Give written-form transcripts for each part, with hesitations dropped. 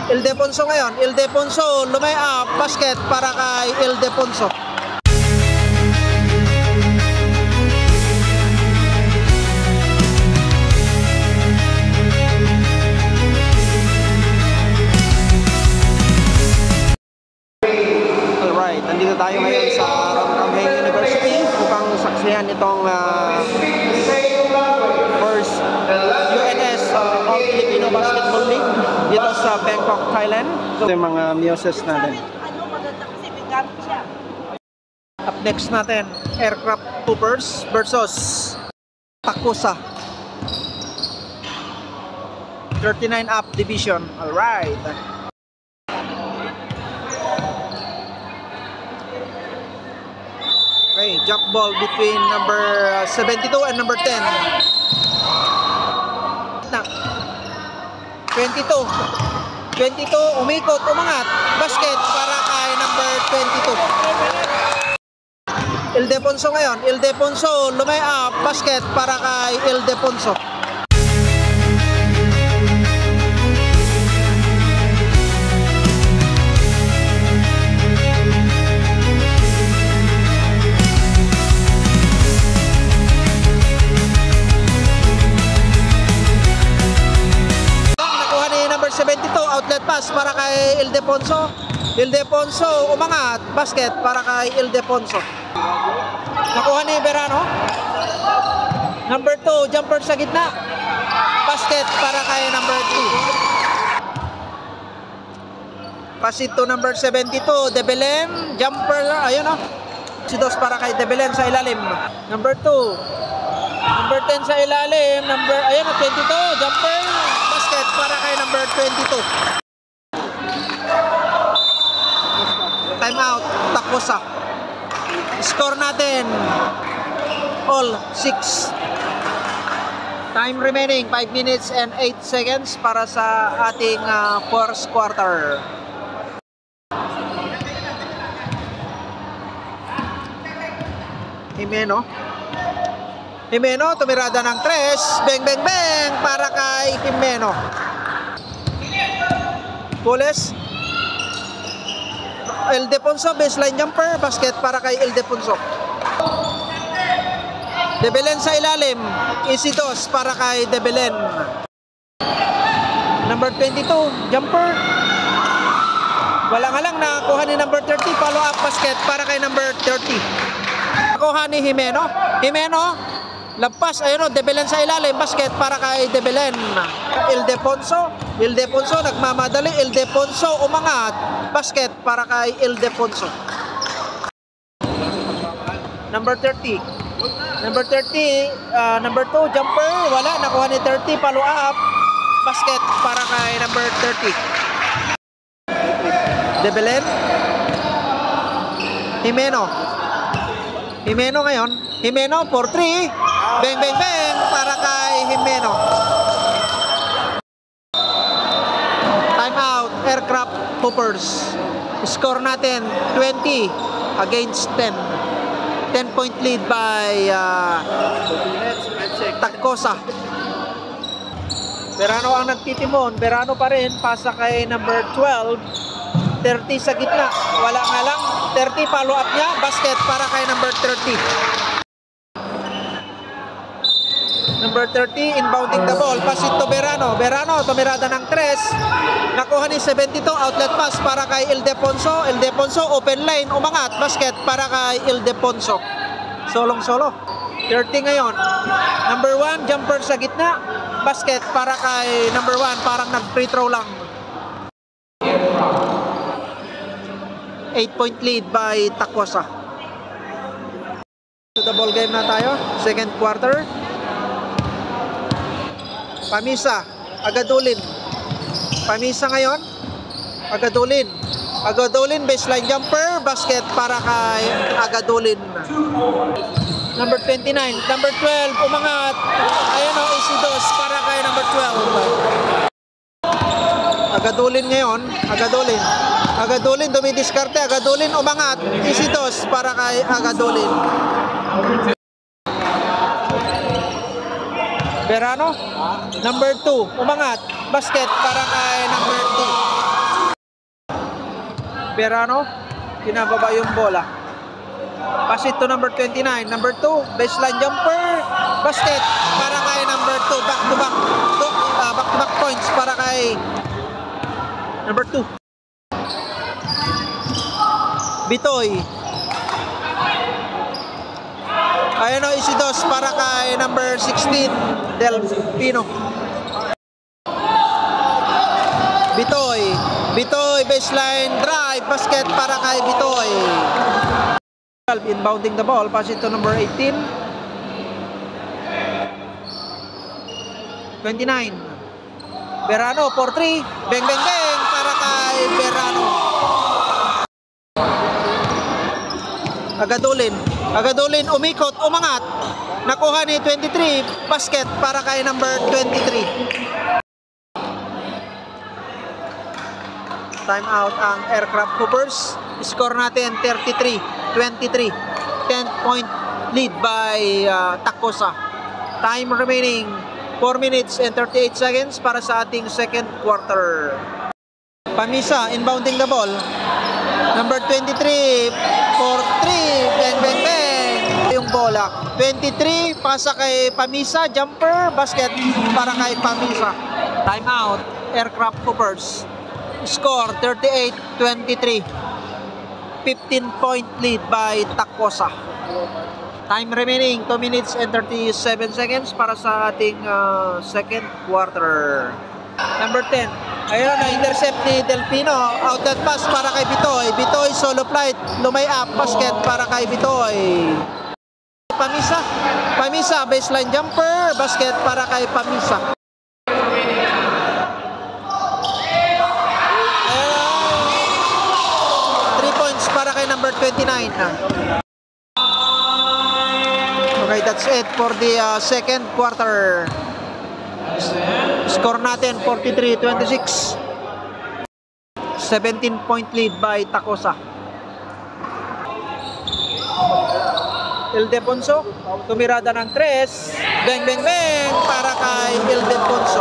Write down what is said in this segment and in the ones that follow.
Ildefonso ngayon. Ildefonso lumay up. Basket para kay Ildefonso. Alright, nandito tayo ngayon sa Ramraheng University upang saksihan itong first UNS All Filipino Basketball League dito sa Bangkok, Thailand. Ito yung mga muses natin. Up next natin, Aircraft Hoopers versus Takusa 39 up division. Alright. Okay, jump ball between number 72 and number 10. 22, umikot, umangat. Basket para kay number 22. Ildefonso ngayon. Ildefonso lumay up. Basket para kay Ildefonso. Nakuha ni number 72. Outlet pass para kay Ildefonso. Ildefonso umangat. Basket para kay Ildefonso. Nakuha ni Verano. Number 2, jumper sa gitna. Basket para kay number 2. Pass it to number 72, De Belen. Jumper, ayun o. Sidos para kay De Belen sa ilalim. Number 2. Number 10 sa ilalim. Number, ayun o, 22. Jumper. Basket para kay number 22. Time out. Takusa. Score natin all 6. Time remaining 5 minutes and 8 seconds para sa ating first quarter. Jimeno tumirada ng 3. Bang bang bang para kay Jimeno. Pules. Ildefonso baseline jumper. Basket para kay Ildefonso. De Belen sa ilalim. Easy toss para kay De Belen. Number 22 jumper. Wala nga lang nakuha ni number 30. Follow up basket para kay number 30. Nakuha ni Jimeno. Lampas, ayun o, De Belen sa ilalim, basket para kay De Belen. Ildefonso nagmamadali. Ildefonso umangat. Basket para kay Ildefonso. Number 30. Number 2, jumper. Wala, nakuha ni 30. Follow up. Basket para kay number 30. De Belen. Jimeno ngayon. Jimeno for 3. Bang bang bang para kay Jimeno. Time out. Aircraft Hoopers. Score natin 20 against 10. 10-point lead by Takusa. Verano ang nagtitimon. Verano pa rin. Pasa kay number 12. 30 sa gitna. Wala nga lang. 30 follow up niya. Basket para kay number 30. Number 30 inbounding the ball. Pass it to Verano. Verano tumirada ng 3. Nakuha ni 72. Outlet pass para kay Ildefonso. Ildefonso open lane. Umangat. Basket para kay Ildefonso. Solong solo. 30 ngayon. Number 1 jumper sa gitna. Basket para kay number 1. Parang nag-free throw lang. 8-point lead by Takusa. To the ball game na tayo. Second quarter. Pamisa. Agadulin. Pamisa ngayon. Agadulin. Baseline jumper. Basket para kay Agadulin. Number 29. Number 12. Umangat. Ayan o. Easy dos para kay number 12. Agadulin ngayon. Agadulin dumidiskarte. Agadulin umangat. Easy dos para kay Agadulin. Verano. Number 2. Umangat. Basket para kay number 2. Berano, pinababa yung bola. Pass it to number 29. Number 2, baseline jumper, basket para kay number 2. Back-to-back points para kay number 2. Bitoy. Ayun o, Isidos para kay number 16, Del Pino. Bitoy, baseline drive, basket para kay Bitoy. Inbounding the ball, pass it to number 18. 29. Berano, 4-3. Bang, bang, bang para kay Berano. Agadulin, umikot, umangat. Nakuha ni 23, basket para kay number 23. Time out ang Aircraft Hoopers. Score natin 33-23. 10-point lead by Tacosa. Time remaining 4 minutes and 38 seconds para sa ating second quarter. Pamisa inbounding the ball. Number 23 for 3. Bang, bang, bang. Yung bola. 23 pasa kay Pamisa. Jumper, basket para kay Pamisa. Time out Aircraft Hoopers. Score 38-23. 15-point lead by Tacosa. Time remaining 2 minutes and 37 seconds para sa ating second quarter. Number 10. Ayun na, intercept ni Delpino. Outlet pass para kay Bitoy. Bitoy solo flight. Lumay up. Basket para kay Bitoy. Pamisa baseline jumper. Basket para kay Pamisa. 3 points para kay number 29. Okay, that's it for the second quarter. Score natin 43-26. 17-point lead by Tacosa. Ildefonso, tumirada ng 3. Bang, bang, bang para kay Ildefonso.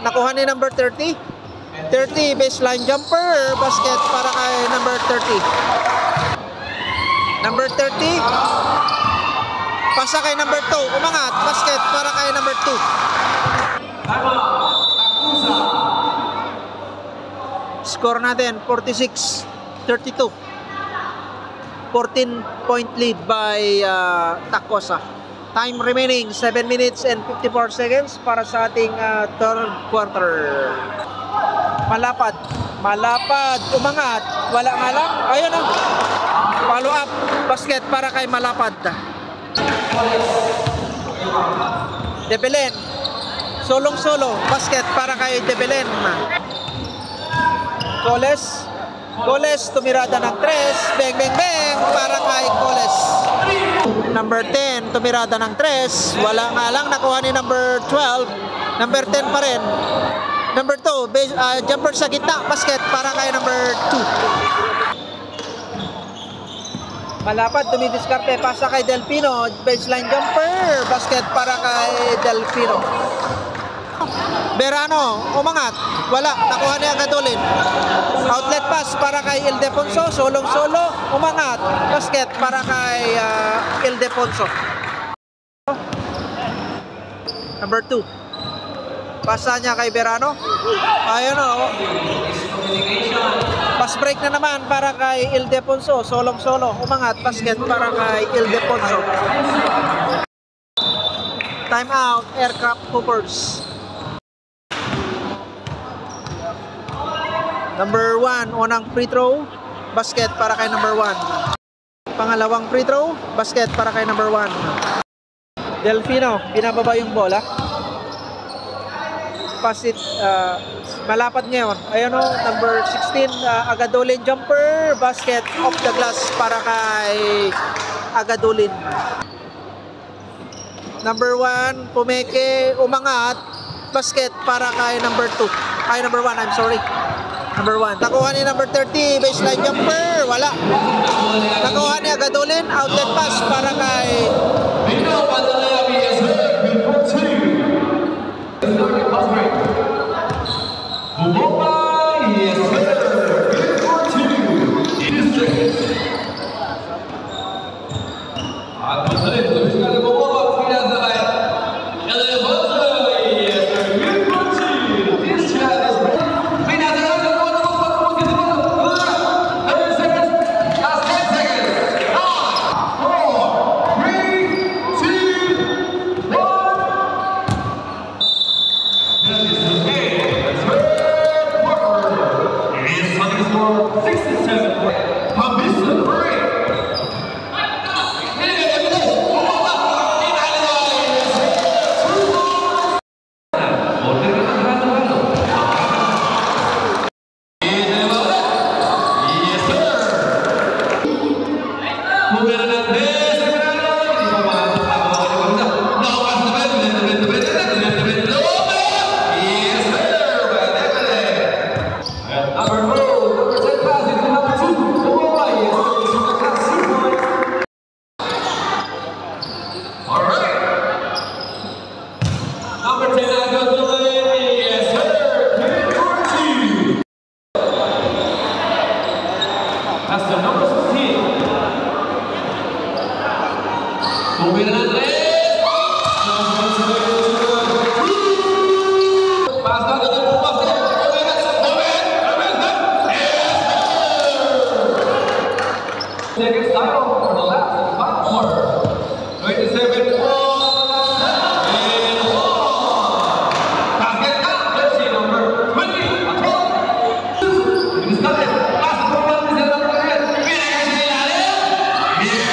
Nakuha ni number 30. 30 baseline jumper, basket para kay number 30. Number 30. Pasa kay number 2, umangat, basket para kay number 2. Score natin 46-32. 14-point lead by Tacosa. Time remaining 7 minutes and 54 seconds para sa ating third quarter. Malapad, umangat, wala nga lang. Ayun na, follow up, basket para kay Malapad. Debelen, solong-solo, basket para kay Debelen. Coles, tumirada ng 3. Bang, bang, bang para kay Coles. Number 10, tumirada ng 3. Wala nga lang, nakuha ni number 12. Number 10 pa rin. Number 2, jumper sa gitna, basket para kay number 2. Malapad, dumidiskarte, pasa kay Delpino, baseline jumper, basket para kay Delpino. Berano, umangat, wala, nakuha niya Agadulin. Outlet pass para kay Ildefonso, solong-solo, umangat, basket para kay Ildefonso. Number 2. Pasa niya kay Berano. Ayun o. Pass break na naman para kay Ildefonso. Solong-solo. Umangat. Basket para kay Ildefonso. Time out. Aircraft Hoopers. Number 1. Unang free throw. Basket para kay number 1. Pangalawang free throw. Basket para kay number 1. Delfino. Binababa yung bola. Pass it, malapad ngayon. Ayun o, number 16, Agadulin jumper, basket off the glass para kay Agadulin. Number 1, Pumeke, umangat, basket para kay number 2. Ay, number 1, I'm sorry. Number 1. Nakuha ni number 30, baseline jumper, wala. Nakuha ni Agadulin, outlet pass para kay Number 10, yes, sir. That's the number 16. Moving on, second style for the last final quarter. 27 basket count, jersey number 20. It is started. Last performance is number 10. Yes,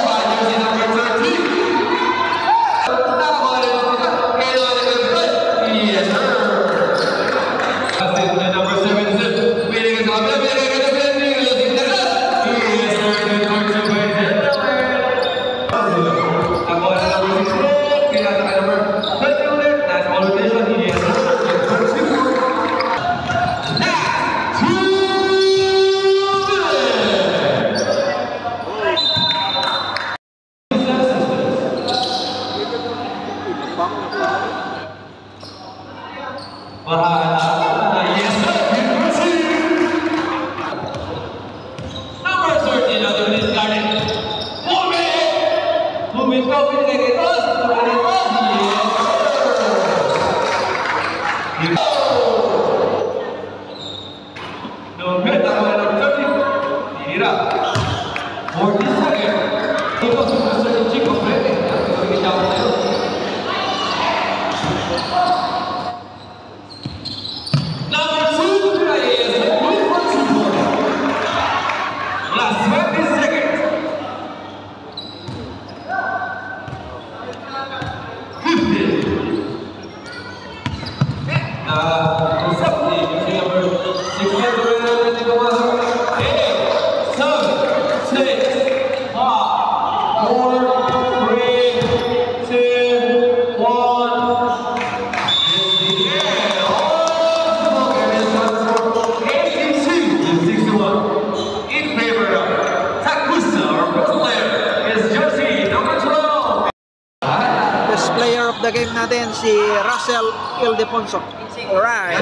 by jersey number 13. Yes, sir. Number 7 player of the game natin si Russell Ildefonso. Alright.